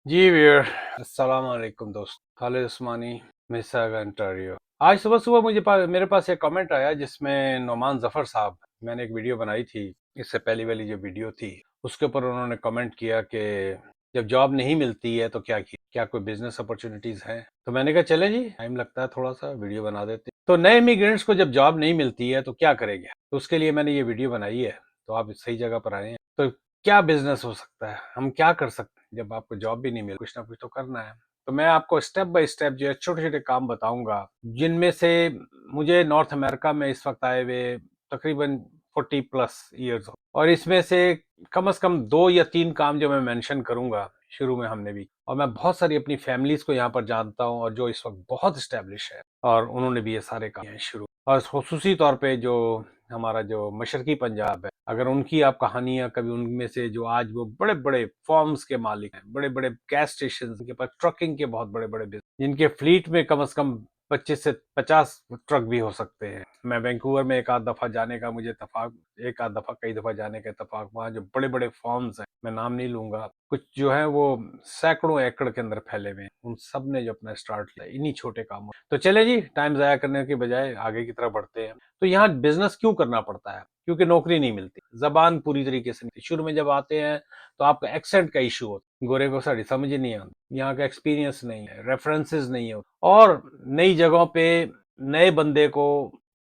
जी वीर, अस्सलाम वालेकुम दोस्त। खालिद उस्मानी, मिसिसागा, ओंटारियो। आज सुबह सुबह मेरे पास एक कमेंट आया जिसमें नोमान जफर साहब, मैंने एक वीडियो बनाई थी, इससे पहली वाली जो वीडियो थी उसके ऊपर उन्होंने कमेंट किया कि जब जॉब नहीं मिलती है तो क्या किया, क्या कोई बिजनेस अपॉर्चुनिटीज हैं। तो मैंने कहा चले जी, टाइम लगता है थोड़ा सा, वीडियो बना देते हैं। तो नए इमिग्रेंट्स को जब जॉब नहीं मिलती है तो क्या करेंगे, तो उसके लिए मैंने ये वीडियो बनाई है। तो आप सही जगह पर आए हैं। तो क्या बिजनेस हो सकता है, हम क्या कर सकते हैं जब आपको जॉब भी नहीं मिले, कुछ ना कुछ तो करना है। तो मैं आपको स्टेप बाय स्टेप जो है छोटे छोटे काम बताऊंगा, जिनमें से मुझे नॉर्थ अमेरिका में इस वक्त आए हुए तकरीबन 40+ ईयर्स और इसमें से कम 2 या 3 काम जो मैं मेंशन करूंगा, शुरू में हमने भी, और मैं बहुत सारी अपनी फैमिलीज को यहाँ पर जानता हूँ और जो इस वक्त बहुत स्टैब्लिश है और उन्होंने भी ये सारे काम किए हैं शुरू। और खुसूसी तौर पे जो हमारा जो मशरकी पंजाब है, अगर उनकी आप कहानियां कभी, उनमें से जो आज वो बड़े बड़े फॉर्म्स के मालिक हैं, बड़े बड़े गैस स्टेशन के पास ट्रकिंग के बहुत बड़े बड़े बिजनेस, जिनके फ्लीट में कम से कम 25 से 50 ट्रक भी हो सकते हैं। मैं वैंकूवर में एक आध दफा जाने का मुझे इत्तेफाक, एक आध दफा कई दफा जाने का इत्तेफाक, वहाँ जो बड़े बड़े फॉर्म्स हैं, मैं नाम नहीं लूंगा, कुछ जो है वो सैकड़ों एकड़ के अंदर फैले हुए हैं, उन सब ने जो अपना स्टार्ट किया इन्हीं छोटे कामों। तो चले जी, टाइम जाया करने के बजाय आगे की तरफ बढ़ते हैं। तो यहाँ बिजनेस क्यों करना पड़ता है? क्योंकि नौकरी नहीं मिलती, जबान पूरी तरीके से नहीं। शुरू में जब आते हैं तो आपका एक्सेंट का इशू होता है, गोरे को साड़ी समझ ही नहीं आती, यहाँ का एक्सपीरियंस नहीं है, रेफरेंसेस नहीं है, और नई जगहों पे नए बंदे को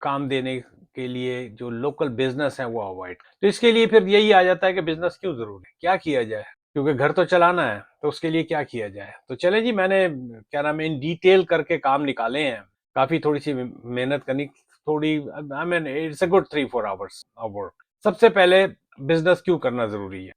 काम देने के लिए जो लोकल बिजनेस है वो अवॉइड। तो इसके लिए फिर यही आ जाता है कि बिजनेस क्यों जरूरी है, क्या किया जाए, क्योंकि घर तो चलाना है, तो उसके लिए क्या किया जाए। तो चले जी, मैंने क्या नाम है इन डिटेल करके काम निकाले हैं। काफी थोड़ी सी मेहनत करनी, थोड़ी, I mean it's a good 3-4 hours of work. सबसे पहले बिजनेस क्यों करना जरूरी है?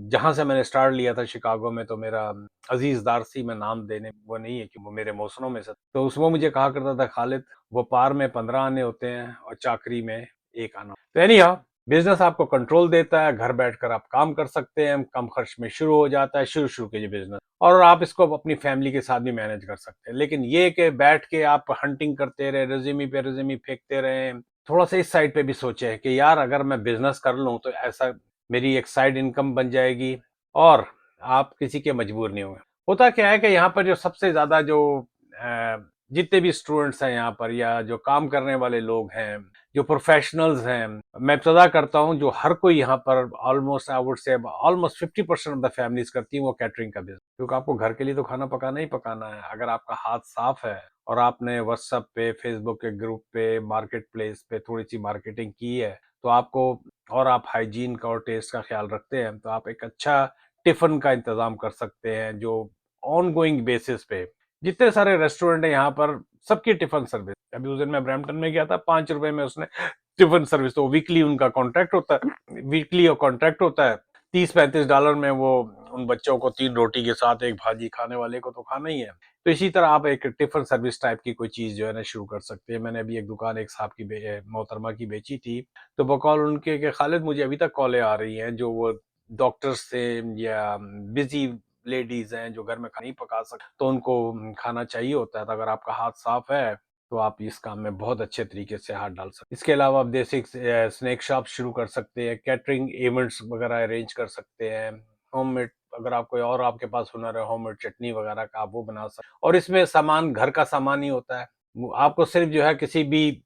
जहां से मैंने स्टार्ट लिया था शिकागो में, तो मेरा अजीज दारसी, में नाम देने वो नहीं है कि वो मेरे मौसमों में से, तो उसमें मुझे कहा करता था, खालिद व्यापार में 15 आने होते हैं और चाकरी में एक आना। तो एनी हाउ, बिजनेस आपको कंट्रोल देता है, घर बैठकर आप काम कर सकते हैं, कम खर्च में शुरू हो जाता है, शुरू शुरू के ये बिजनेस, और आप इसको अपनी फैमिली के साथ भी मैनेज कर सकते हैं। लेकिन ये कि बैठ के आप हंटिंग करते रहे, रेज्यूमी पे रेज्यूमी फेंकते रहे, थोड़ा सा इस साइड पे भी सोचे कि यार अगर मैं बिजनेस कर लूं तो ऐसा मेरी एक साइड इनकम बन जाएगी और आप किसी के मजबूर नहीं होंगे। होता क्या है कि यहाँ पर जो सबसे ज्यादा जो जितने भी स्टूडेंट्स हैं यहाँ पर, या जो काम करने वाले लोग हैं, जो प्रोफेशनल्स हैं, मैं इब्तदा करता हूँ, जो हर कोई यहाँ पर almost I would say almost 50% of the families करती हैं वो कैटरिंग का बिजनेस। क्योंकि आपको घर के लिए तो खाना पकाना ही पकाना है। अगर आपका हाथ साफ है और आपने व्हाट्सएप पे, फेसबुक के ग्रुप पे, मार्केट प्लेस पे थोड़ी सी मार्केटिंग की है, तो आपको, और आप हाइजीन का और टेस्ट का ख्याल रखते हैं, तो आप एक अच्छा टिफिन का इंतजाम कर सकते हैं, जो ऑन गोइंग बेसिस पे, जितने सारे रेस्टोरेंट है यहाँ पर, सबकी टिफिन सर्विस। अभी उस दिन मैं ब्रैम्पटन में गया था, 5 रुपए में उसने टिफिन सर्विस, तो वीकली उनका कॉन्ट्रैक्ट होता है, वीकली और कॉन्ट्रैक्ट होता है, $30-35 में वो उन बच्चों को 3 रोटी के साथ एक भाजी, खाने वाले को तो खाना ही है। तो इसी तरह आप एक टिफिन सर्विस टाइप की कोई चीज जो है ना शुरू कर सकते हैं। मैंने अभी एक दुकान एक साहब की मोहतरमा की बेची थी, तो बकौल उनके कि खालिद मुझे अभी तक कॉलें आ रही हैं, जो वो डॉक्टर्स से या बिजी लेडीज हैं जो घर में खाना नहीं पका सकते, तो उनको खाना चाहिए होता है। तो अगर आपका हाथ साफ है तो आप इस काम में बहुत अच्छे तरीके से हाथ डाल सकते हैं। इसके अलावा आप देसी स्नैक शॉप शुरू कर सकते हैं, कैटरिंग इवेंट्स वगैरह अरेंज कर सकते हैं, होममेड, अगर आप कोई और आपके पास हुनर है होममेड चटनी वगैरह का, आप वो बना सकते हैं। और इसमें सामान घर का सामान ही होता है, आपको सिर्फ जो है किसी भी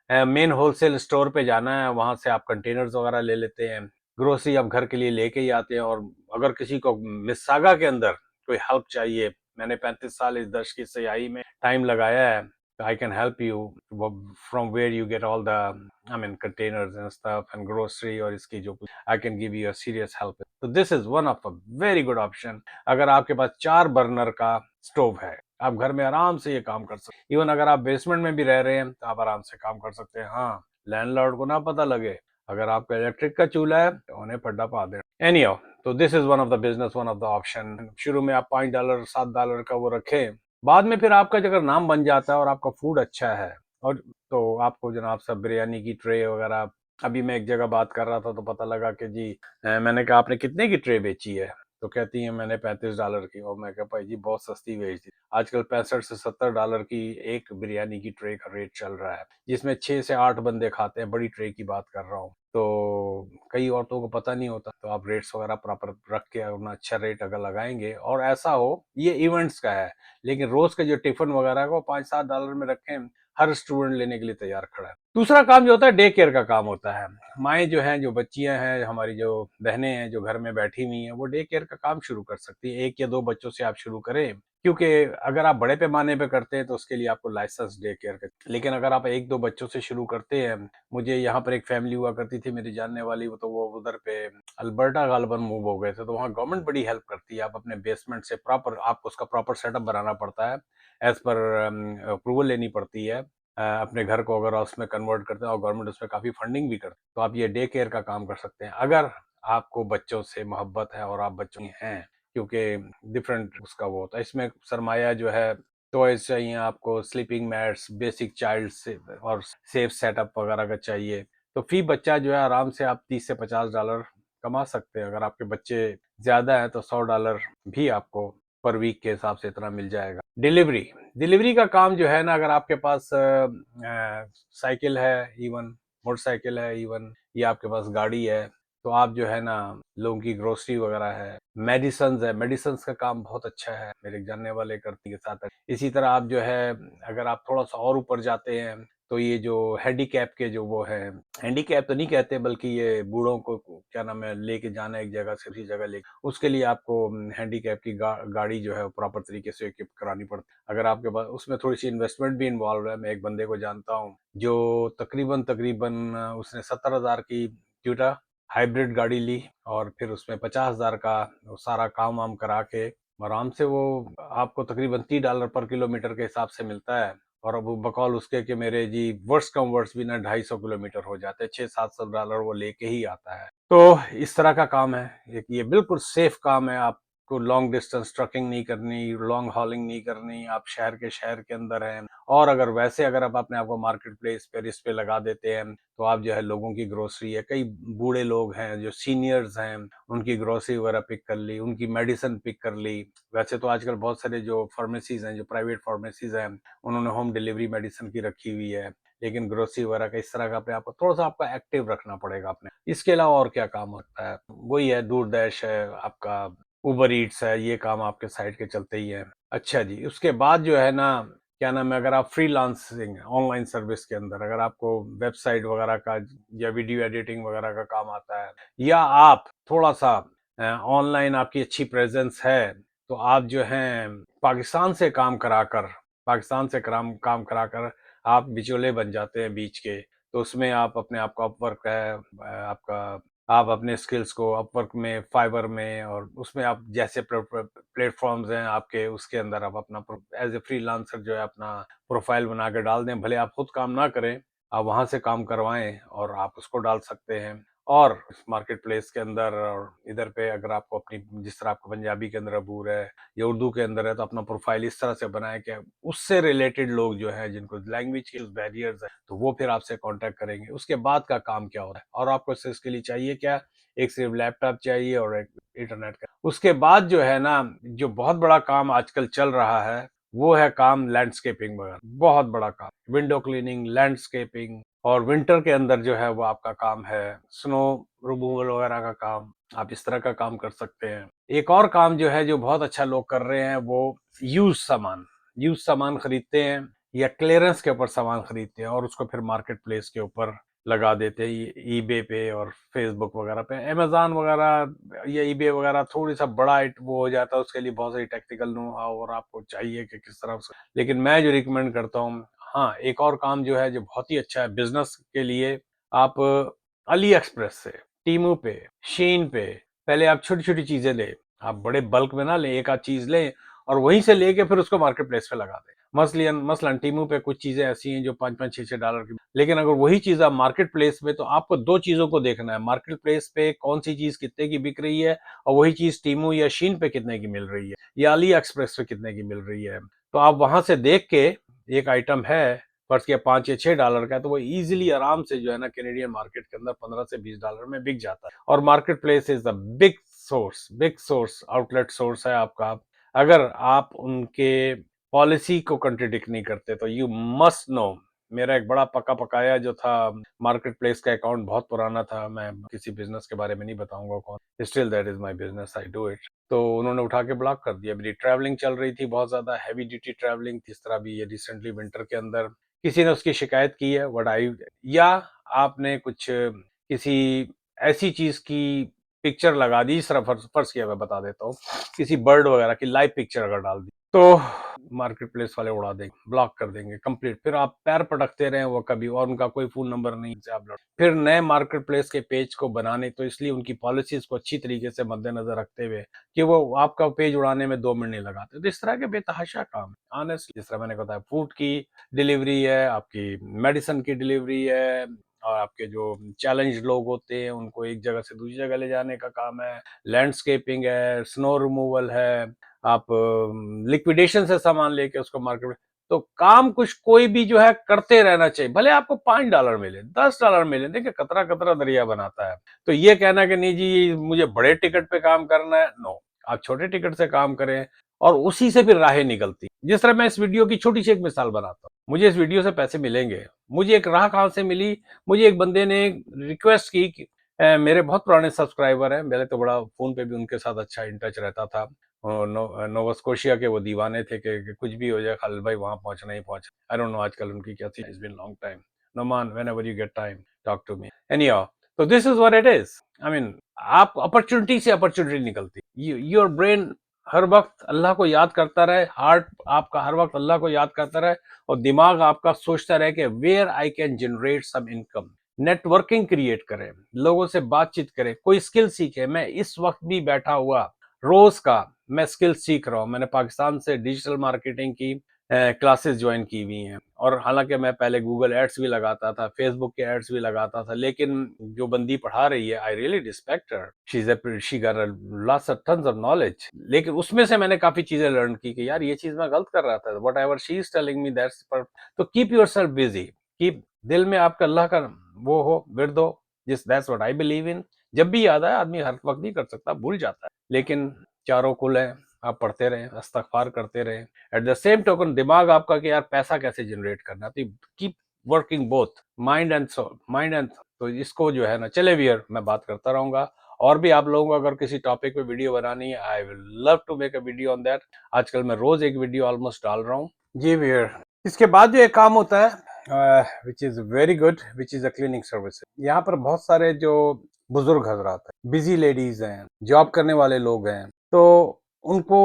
मेन होलसेल स्टोर पे जाना है, वहां से आप कंटेनर्स वगैरह ले लेते हैं, ग्रोसरी आप घर के लिए लेके ही आते हैं। और अगर किसी को मिसागा के अंदर कोई हेल्प चाहिए, मैंने 35 साल इस देश की सियाही में टाइम लगाया है, I can help you from where you get all the, I mean, containers and stuff and grocery, और इसकी जो I can give you a serious help. So this is one of a very good option. अगर आपके पास 4 burner का stove है, आप घर में आराम से ये काम कर सकते हैं। इवन अगर आप बेसमेंट में भी रह रहे हैं तो आप आराम से काम कर सकते हैं। हाँ, लैंडलॉर्ड को ना पता लगे, अगर आपका इलेक्ट्रिक का चूल्हा है तो उन्हें पड्डा पा दे। एनी हाउ, तो this is one of the business, one of the option. शुरू में आप $5 $7 का वो रखें, बाद में फिर आपका अगर नाम बन जाता है और आपका फूड अच्छा है, और तो आपको जनाब सब बिरयानी की ट्रे वगैरह, अभी मैं एक जगह बात कर रहा था तो पता लगा कि जी, मैंने कहा आपने कितने की ट्रे बेची है, तो कहती हैं मैंने $35 की, और मैं कहा भाई जी बहुत सस्ती बेच दी। आजकल 65 से $70 की एक बिरयानी की ट्रे का रेट चल रहा है, जिसमें 6 से 8 बंदे खाते हैं, बड़ी ट्रे की बात कर रहा हूँ। तो कई औरतों को पता नहीं होता, तो आप रेट्स वगैरह प्रॉपर रख के अपना अच्छा रेट अगर लगाएंगे, और ऐसा हो, ये इवेंट्स का है, लेकिन रोज का जो टिफिन वगैरह को $5-7 में रखें, हर स्टूडेंट लेने के लिए तैयार खड़ा है। दूसरा काम जो होता है डे केयर का काम होता है। माएँ जो हैं, जो बच्चियाँ हैं, हमारी जो बहनें हैं जो घर में बैठी हुई हैं, वो डे केयर का काम शुरू कर सकती हैं। 1 या 2 बच्चों से आप शुरू करें, क्योंकि अगर आप बड़े पैमाने पे करते हैं तो उसके लिए आपको लाइसेंस डे केयर का, लेकिन अगर आप 1-2 बच्चों से शुरू करते हैं, मुझे यहाँ पर एक फैमिली हुआ करती थी मेरी जानने वाली, वो तो वो उधर पे अल्बर्टा गालिबन मूव हो गए थे, तो वहाँ गवर्नमेंट बड़ी हेल्प करती है। आप अपने बेसमेंट से प्रॉपर आपको उसका प्रॉपर सेटअप बनाना पड़ता है, एज़ पर अप्रूवल लेनी पड़ती है। अपने घर को अगर उसमें कन्वर्ट करते हैं, और गवर्नमेंट उसमें काफ़ी फंडिंग भी करती है, तो आप ये डे केयर का काम कर सकते हैं। अगर आपको बच्चों से मोहब्बत है और आप बच्चों की हैं, क्योंकि डिफरेंट उसका वो होता है, इसमें सरमाया जो है, टॉयज चाहिए आपको, स्लीपिंग मैट्स, बेसिक चाइल्ड से और सेफ सेटअप वगैरह का चाहिए। तो फी बच्चा जो है आराम से आप $30 से $50 कमा सकते हैं। अगर आपके बच्चे ज़्यादा हैं तो $100 भी आपको पर वीक के हिसाब से इतना मिल जाएगा। डिलीवरी डिलीवरी का काम जो है ना, अगर आपके पास साइकिल है, इवन मोटरसाइकिल है, इवन या आपके पास गाड़ी है, तो आप जो है ना, लोगों की ग्रोसरी वगैरह है, मेडिसिन्स है, मेडिसिन्स का काम बहुत अच्छा है, मेरे एक जानने वाले करती के साथ है। इसी तरह आप जो है, अगर आप थोड़ा सा और ऊपर जाते हैं, तो ये जो हैंडीकैप के जो वो है, हैंडीकैप तो नहीं कहते, बल्कि ये बूढ़ों को क्या नाम है, लेके जाना एक जगह से दूसरी जगह ले, उसके लिए आपको हैंडीकैप की गाड़ी जो है प्रॉपर तरीके से इक्विप करानी पड़ती है। अगर आपके पास, उसमें थोड़ी सी इन्वेस्टमेंट भी इन्वॉल्व है। मैं एक बंदे को जानता हूँ जो तकरीबन तकरीबन उसने 70,000 की क्यूटा हाइब्रिड गाड़ी ली, और फिर उसमें 50,000 का सारा काम वाम करा के आराम से वो आपको तकरीबन $30 पर किलोमीटर के हिसाब से मिलता है। और अब बकौल उसके कि मेरे जी वर्स्ट कम वर्स्ट भी ना 250 किलोमीटर हो जाते हैं, $600-700 वो लेके ही आता है। तो इस तरह का काम है। एक ये बिल्कुल सेफ काम है। आपको लॉन्ग डिस्टेंस ट्रकिंग नहीं करनी, लॉन्ग हॉलिंग नहीं करनी, आप शहर के अंदर हैं। और अगर वैसे अगर आप अपने आप को मार्केट प्लेस पे इस पे लगा देते हैं, तो आप जो है लोगों की ग्रोसरी है, कई बूढ़े लोग हैं जो सीनियर्स हैं, उनकी ग्रोसरी वगैरह पिक कर ली, उनकी मेडिसिन पिक कर ली। वैसे तो आजकल बहुत सारे जो फार्मेसीज हैं, जो प्राइवेट फार्मेसीज हैं, उन्होंने होम डिलीवरी मेडिसिन की रखी हुई है, लेकिन ग्रोसरी वगैरह का इस तरह का अपने आप को थोड़ा सा आपको एक्टिव रखना पड़ेगा अपने। इसके अलावा और क्या काम होता है, वही है, दूरदर्श है आपका, उबर ईट्स है, ये काम आपके साइड के चलते ही है। अच्छा जी, उसके बाद जो है ना, क्या नाम है, अगर आप फ्रीलांसिंग ऑनलाइन सर्विस के अंदर, अगर आपको वेबसाइट वगैरह का या वीडियो एडिटिंग वगैरह का काम आता है, या आप थोड़ा सा ऑनलाइन आपकी अच्छी प्रेजेंस है, तो आप जो हैं पाकिस्तान से काम कराकर, पाकिस्तान से काम कराकर आप बिचौले बन जाते हैं बीच के। तो उसमें आप अपने आप को, अपवर्क है आपका, आप अपने स्किल्स को अपवर्क में, फाइवर में, और उसमें आप जैसे प्लेटफॉर्म्स हैं आपके, उसके अंदर आप अपना एज ए फ्रीलांसर जो है अपना प्रोफाइल बना के डाल दें। भले आप खुद काम ना करें, आप वहां से काम करवाएं और आप उसको डाल सकते हैं। और इस मार्केट प्लेस के अंदर और इधर पे अगर आपको अपनी, जिस तरह आपको पंजाबी के अंदर अबूर है या उर्दू के अंदर है, तो अपना प्रोफाइल इस तरह से बनाएं कि उससे रिलेटेड लोग जो है, जिनको लैंग्वेज के बैरियर्स है, तो वो फिर आपसे कांटेक्ट करेंगे। उसके बाद का काम क्या हो रहा है, और आपको इसके लिए चाहिए क्या, एक सिर्फ लैपटॉप चाहिए और एक इंटरनेट का। उसके बाद जो है ना, जो बहुत बड़ा काम आजकल चल रहा है, वो है काम लैंडस्केपिंग वगैरह, बहुत बड़ा काम, विंडो क्लीनिंग, लैंडस्केपिंग। और विंटर के अंदर जो है वो आपका काम है स्नो रिमूवल वगैरह का काम, आप इस तरह का काम कर सकते हैं। एक और काम जो है, जो बहुत अच्छा लोग कर रहे हैं, वो यूज सामान खरीदते हैं, या क्लियरेंस के ऊपर सामान खरीदते हैं, और उसको फिर मार्केट प्लेस के ऊपर लगा देते हैं, ईबे पे और फेसबुक वगैरह पे। अमेजोन वगैरह या ईबे वगैरह थोड़ी सा बड़ा वो हो जाता है, उसके लिए बहुत सारी टेक्निकल नो हाउ और आपको चाहिए कि किस तरह से। लेकिन मैं जो रिकमेंड करता हूँ, हाँ, एक और काम जो है जो बहुत ही अच्छा है बिजनेस के लिए, आप अली एक्सप्रेस से, टीमू पे, शीन पे, पहले आप छोटी छोटी चीजें ले, आप बड़े बल्क में ना ले, एक आध चीज लें और वहीं से लेके फिर उसको मार्केट प्लेस पे लगा दें। मसलन टीमू पे कुछ चीजें ऐसी हैं जो $5-5 $6 की, लेकिन अगर वही चीज आप मार्केट प्लेस में, तो आपको दो चीजों को देखना है, मार्केट प्लेस पे कौन सी चीज कितने की बिक रही है, और वही चीज टीमू या शीन पे कितने की मिल रही है, या अली एक्सप्रेस पे कितने की मिल रही है। तो आप वहां से देख के, एक आइटम है फर्ज किया $5 या $6 का, तो वो इजीली आराम से जो है ना, कैनेडियन मार्केट के अंदर $15 से $20 में बिक जाता है। और market place is the big source, big source, outlet source है आपका। अगर आप उनके पॉलिसी को कंट्रडिक्ट नहीं करते तो यू मस्ट नो। मेरा एक बड़ा पका पकाया जो था मार्केट प्लेस का अकाउंट बहुत पुराना था, मैं किसी बिजनेस के बारे में नहीं बताऊंगा कौन, still that is my business, I do it. तो उन्होंने उठा के ब्लॉक कर दिया। मेरी ट्रैवलिंग चल रही थी बहुत ज्यादा, हैवी ड्यूटी ट्रैवलिंग, इस तरह भी ये रिसेंटली विंटर के अंदर किसी ने उसकी शिकायत की है, व्हाट आई, या आपने कुछ किसी ऐसी चीज की पिक्चर लगा दी, इस तरह फर्ज किया, मैं बता देता हूँ, किसी बर्ड वगैरह की लाइव पिक्चर अगर डाल दी तो मार्केट प्लेस वाले उड़ा देंगे, ब्लॉक कर देंगे कंप्लीट। फिर आप पैर पटकते रहे वो कभी, और उनका कोई फोन नंबर नहीं से आप फिर नए मार्केट प्लेस के पेज को बनाने, तो इसलिए उनकी पॉलिसीज को अच्छी तरीके से मद्देनजर रखते हुए कि वो आपका पेज उड़ाने में 2 मिनट नहीं लगाते। तो इस तरह के बेतहाशा काम है ऑनेस्टली। जिस तरह मैंने बताया, फूड की डिलीवरी है, आपकी मेडिसिन की डिलीवरी है, और आपके जो चैलेंज लोग होते हैं उनको एक जगह से दूसरी जगह ले जाने का काम है, लैंडस्केपिंग है, स्नो रिमूवल है, आप लिक्विडेशन से सामान लेके उसको मार्केट में, तो काम कुछ कोई भी जो है करते रहना चाहिए। भले आपको $5 मिले, $10 मिले, देखिए कतरा कतरा दरिया बनाता है। तो ये कहना कि नहीं जी मुझे बड़े टिकट पे काम करना है, नो, आप छोटे टिकट से काम करें और उसी से फिर राहें निकलती। जिस तरह मैं इस वीडियो की छोटी सी एक मिसाल बनाता हूँ, मुझे इस वीडियो से पैसे मिलेंगे, मुझे एक राह कहां से मिली, मुझे एक बंदे ने रिक्वेस्ट की कि मेरे बहुत पुराने सब्सक्राइबर हैं, पहले तो बड़ा फोन पे भी उनके साथ अच्छा इन टच रहता था, नोवा स्कोशिया के वो दीवाने थे कि कुछ भी हो जाए खालिद भाई वहां पहुंचना ही पहुंचना। आई डोंट नो आजकल उनकी क्या थी, it's been long time. Noman, whenever you get time talk to me anyhow. तो this is what it is, I mean, आप अपॉर्चुनिटी से अपॉर्चुनिटी निकलती, योर ब्रेन हर वक्त अल्लाह को याद करता रहे, हार्ट आपका हर वक्त अल्लाह को याद करता रहे, और दिमाग आपका सोचता रहे कि where I can generate some income. Networking create करें, लोगों से बातचीत करें, कोई स्किल सीखे। मैं इस वक्त भी बैठा हुआ रोज का मैं स्किल सीख रहा हूँ। मैंने पाकिस्तान से डिजिटल मार्केटिंग की क्लासेस ज्वाइन की हुई हैं, और हालांकि मैं पहले गूगल एड्स भी लगाता था, फेसबुक के एड्स भी लगाता था, लेकिन जो बंदी पढ़ा रही है, I really respect her, she got lots of tons of knowledge, लेकिन उसमें से मैंने काफी चीजें लर्न की कि यार ये चीज मैं गलत कर रहा था, what ever she is telling me that's पर। तो keep your self busy, keep दिल में आपका अल्लाह का वो हो, विरद हो, जिस that's what I believe in. जब भी याद आए, आदमी हर वक्त नहीं कर सकता, भूल जाता है, लेकिन चारों कुल है, आप पढ़ते रहें, इस्तगफार करते रहें। एट द सेम टोकन दिमाग आपका कि यार पैसा कैसे जनरेट करना, तो keep working both mind and soul, mind and, तो इसको जो है ना, चले वियर मैं बात करता रहूंगा। और भी आप लोगों को अगर किसी टॉपिक पे वीडियो बनानी है, I will love to make a video on that. आजकल मैं रोज एक वीडियो ऑलमोस्ट डाल रहा हूँ जी वियर। इसके बाद जो एक काम होता है which is very good, which is a cleaning service. यहाँ पर बहुत सारे जो बुजुर्ग हजरात हैं, बिजी लेडीज हैं, जॉब करने वाले लोग हैं, तो उनको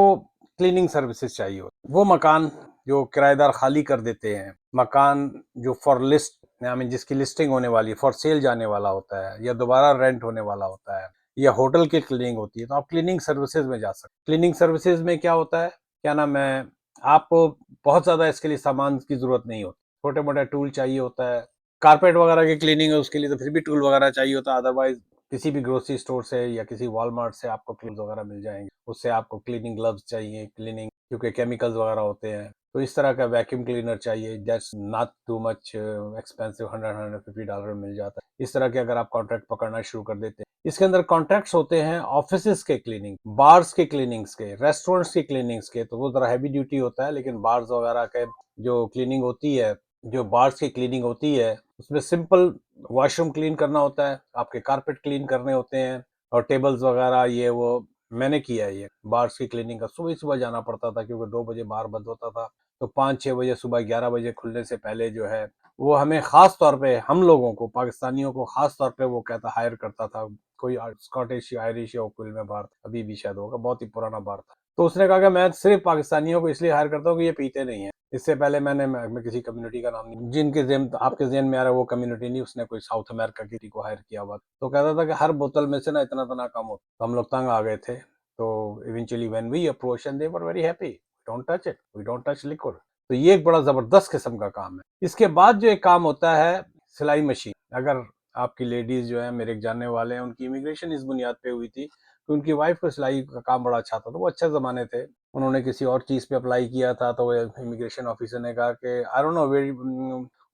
क्लीनिंग सर्विसेज चाहिए होती। वो मकान जो किराएदार खाली कर देते हैं, मकान जो फॉर लिस्ट, आई मीन जिसकी लिस्टिंग होने वाली है, फॉर सेल जाने वाला होता है, या दोबारा रेंट होने वाला होता है, या होटल की क्लीनिंग होती है, तो आप क्लीनिंग सर्विसेज में जा सकते। क्लीनिंग सर्विसेज में क्या होता है, क्या नाम है, आपको बहुत ज्यादा इसके लिए सामान की जरूरत नहीं होती, छोटे मोटे टूल चाहिए होता है। कारपेट वगैरह की क्लीनिंग है उसके लिए तो फिर भी टूल वगैरह चाहिए होता है, अदरवाइज किसी भी ग्रोसरी स्टोर से या किसी वॉलमार्ट से आपको क्लीन वगैरह मिल जाएंगे। उससे आपको क्लीनिंग ग्लव्स चाहिए, क्लीनिंग, क्योंकि केमिकल्स वगैरह होते हैं, तो इस तरह का वैक्यूम क्लीनर चाहिए, that's not too much expensive, $100-150 मिल जाता है। इस तरह के अगर आप कॉन्ट्रैक्ट पकड़ना शुरू कर देते हैं, इसके अंदर कॉन्ट्रैक्ट्स होते हैं ऑफिस के क्लीनिंग, बार्स के क्लीनिंग्स के, रेस्टोरेंट्स की क्लीनिंग्स के, तो वो जरा हैवी ड्यूटी होता है, लेकिन बार्स वगैरह के जो क्लीनिंग होती है, जो बार्स की क्लीनिंग होती है, उसमें सिंपल वॉशरूम क्लीन करना होता है, आपके कारपेट क्लीन करने होते हैं, और टेबल्स वगैरह ये वो। मैंने किया है ये बार्स की क्लीनिंग का, सुबह सुबह जाना पड़ता था क्योंकि 2 बजे बार बंद होता था, तो 5-6 बजे सुबह, 11 बजे खुलने से पहले जो है वो हमें खास तौर पे, हम लोगों को, पाकिस्तानियों को खास तौर पे वो कहता हायर करता था, कोई स्कॉटिश या आयरिश या ओकुल में बार था, अभी भी शायद होगा, बहुत ही पुराना बार था। तो उसने कहा कि मैं सिर्फ पाकिस्तानियों को इसलिए हायर करता हूँ कि ये पीते नहीं है। इससे पहले मैं किसी कम्युनिटी का नाम नहीं, जिनके जेन आपके जेन में आ रहा है वो कम्युनिटी नहीं, उसने कोई साउथ अमेरिका की को हायर किया हुआ, तो कहता था कि हर बोतल में से ना इतना इतना कम होता, तो हम लोग तंग आ गए थे। तो eventually when we approach and they were very happy, don't touch it, we don't touch liquid. तो ये एक बड़ा जबरदस्त किस्म का काम है। इसके बाद जो एक काम होता है, सिलाई मशीन। अगर आपकी लेडीज जो है, मेरे एक जानने वाले हैं, उनकी इमिग्रेशन इस बुनियाद पे हुई थी कि उनकी वाइफ को सिलाई का काम बड़ा अच्छा था, तो वो अच्छे जमाने थे, उन्होंने किसी और चीज पे अप्लाई किया था, तो इमिग्रेशन ऑफिसर ने कहा कि आई डोंट नो वेरी,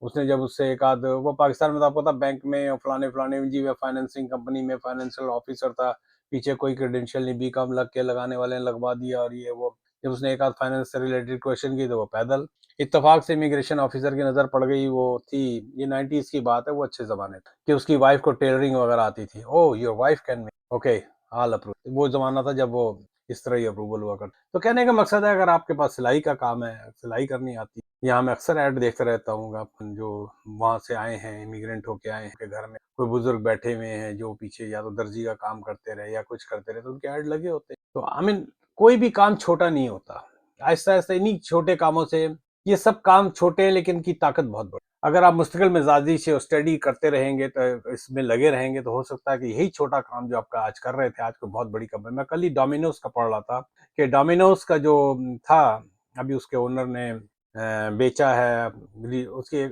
उसने जब उससे एक आध, वो पाकिस्तान में तो आपको पता बैंक में फलाने फलाने जी फाइनेंसिंग कंपनी में फाइनेंशियल ऑफिसर था, पीछे कोई क्रेडेंशियल नहीं, बीकॉम लग के लगाने वाले ने लगवा दिया और ये वो। जब उसने एक आध फाइनेंस से रिलेटेड क्वेश्चन की तो वो पैदल। इत्तेफाक से इमिग्रेशन ऑफिसर की नज़र पड़ गई, वो थी, ये 90s की बात है, वो अच्छे ज़माने था, कि उसकी वाइफ को टेलरिंग वगैरह आती थी। Oh your wife can make, okay, all approve. वो ज़माना था जब वो इस तरह ही अप्रूवल हुआ करता। तो कहने का मकसद है, अगर आपके पास सिलाई का काम है, सिलाई करनी आती है, यहाँ मैं अक्सर ऐड देखता रहता हूँ, अपन जो वहाँ से आए हैं, इमिग्रेंट होके आए हैं, घर में कोई बुजुर्ग बैठे हुए हैं जो पीछे या तो दर्जी का काम करते रहे या कुछ करते रहे, तो उनके ऐड लगे होते हैं। तो आई मीन कोई भी काम छोटा नहीं होता। आहिस्ता आहिस्ता इन्हीं छोटे कामों से, ये सब काम छोटे हैं लेकिन की ताकत बहुत बड़ी। अगर आप मुस्तकिल मिजाजी से स्टडी करते रहेंगे, तो इसमें लगे रहेंगे, तो हो सकता है कि यही छोटा काम जो आपका आज कर रहे थे, आज कोई बहुत बड़ी कंपनी। मैं कल ही डोमिनोज का पढ़ रहा था कि डोमिनोज का जो था, अभी उसके ओनर ने बेचा है। उसकी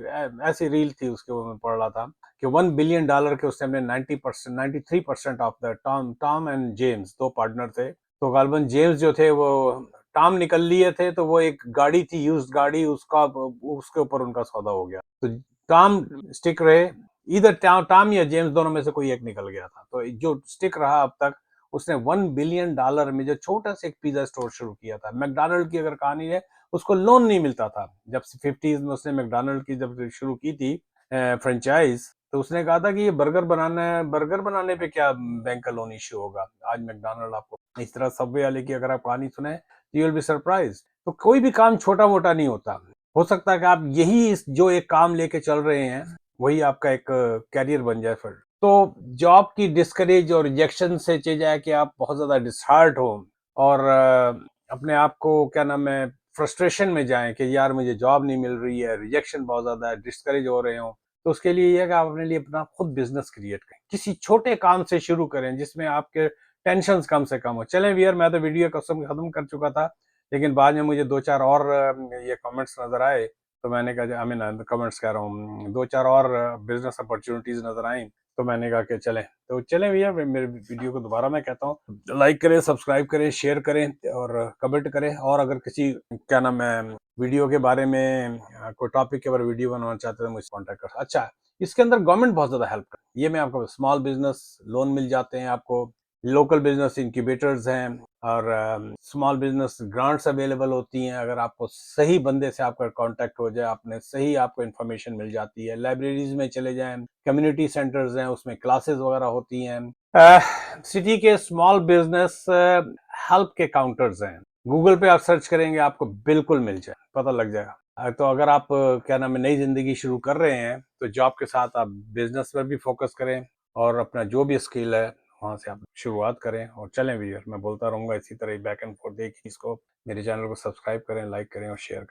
ऐसी रील थी, उसके वो मैं पढ़ रहा था कि $1 बिलियन के उसने अपने 90%, 93% of the Tom and James, दो पार्टनर थे। तो गालबन जेम्स जो थे वो टॉम निकल लिए थे, तो वो एक गाड़ी थी, यूज्ड गाड़ी, उसका उसके ऊपर उनका सौदा हो गया। तो टॉम स्टिक रहे, इधर टॉम या जेम्स, दोनों में से कोई एक निकल गया था। तो जो स्टिक रहा अब तक, उसने $1 बिलियन में जो छोटा सा एक पिज्जा स्टोर शुरू किया था। मैकडोनल्ड की अगर कहानी है, उसको लोन नहीं मिलता था। जब 50s में उसने मैकडोनल्ड की जब शुरू की थी फ्रेंचाइज, तो उसने कहा था कि ये बर्गर बनाना है, बर्गर बनाने पे क्या बैंक का लोन इश्यू होगा। आज मैकडोनल्ड आपको इस तरह, सबवे वाले की अगर आप कहानी सुने, यू विल बी सरप्राइज। तो कोई भी काम छोटा मोटा नहीं होता। हो सकता है कि आप यही जो एक काम लेके चल रहे हैं, वही आपका एक कैरियर बन जाए फिर। तो जॉब की डिस्करेज और रिजेक्शन से चले जाए कि आप बहुत ज्यादा डिसहार्ट हो और अपने आप को क्या नाम है, फ्रस्ट्रेशन में जाएं कि यार मुझे जॉब नहीं मिल रही है, रिजेक्शन बहुत ज्यादा है, डिस्करेज हो रहे हो, तो उसके लिए यह है कि आप अपने लिए अपना खुद बिजनेस क्रिएट करें। किसी छोटे काम से शुरू करें जिसमें आपके टेंशन कम से कम हो। चलें वियर, मैं तो वीडियो कसम खत्म कर चुका था, लेकिन बाद में मुझे दो चार और ये कमेंट्स नजर आए, तो मैंने कहा, आई मीन कमेंट्स कह रहा हूँ, दो चार और बिजनेस अपॉर्चुनिटीज नजर आई, तो मैंने कहा कि चलें भैया। मेरे वीडियो को दोबारा मैं कहता हूँ, लाइक करें, सब्सक्राइब करें, शेयर करें और कमेंट करें। और अगर किसी क्या नाम है वीडियो के बारे में, कोई टॉपिक के बारे में वीडियो बनवाना चाहते हैं तो मुझसे कॉन्टैक्ट कर। अच्छा, इसके अंदर गवर्नमेंट बहुत ज्यादा हेल्प कर, ये मैं आपको, स्मॉल बिजनेस लोन मिल जाते हैं आपको, लोकल बिजनेस इंक्यूबेटर्स हैं, और स्मॉल बिजनेस ग्रांट्स अवेलेबल होती हैं। अगर आपको सही बंदे से आपका कांटेक्ट हो जाए, आपने सही, आपको इन्फॉर्मेशन मिल जाती है। लाइब्रेरीज में चले जाएं, कम्युनिटी सेंटर्स हैं, उसमें क्लासेस वगैरह होती हैं। सिटी के स्मॉल बिजनेस हेल्प के काउंटर्स हैं, गूगल पे आप सर्च करेंगे, आपको बिल्कुल मिल जाए, पता लग जाएगा। तो अगर आप क्या नाम है नई जिंदगी शुरू कर रहे हैं, तो जॉब के साथ आप बिजनेस पर भी फोकस करें और अपना जो भी स्किल है वहां से आप शुरुआत करें। और चलें भी, मैं बोलता रहूंगा इसी तरह ही बैक एंड फोर्थ, देखिए इसको, मेरे चैनल को सब्सक्राइब करें, लाइक करें और शेयर करें।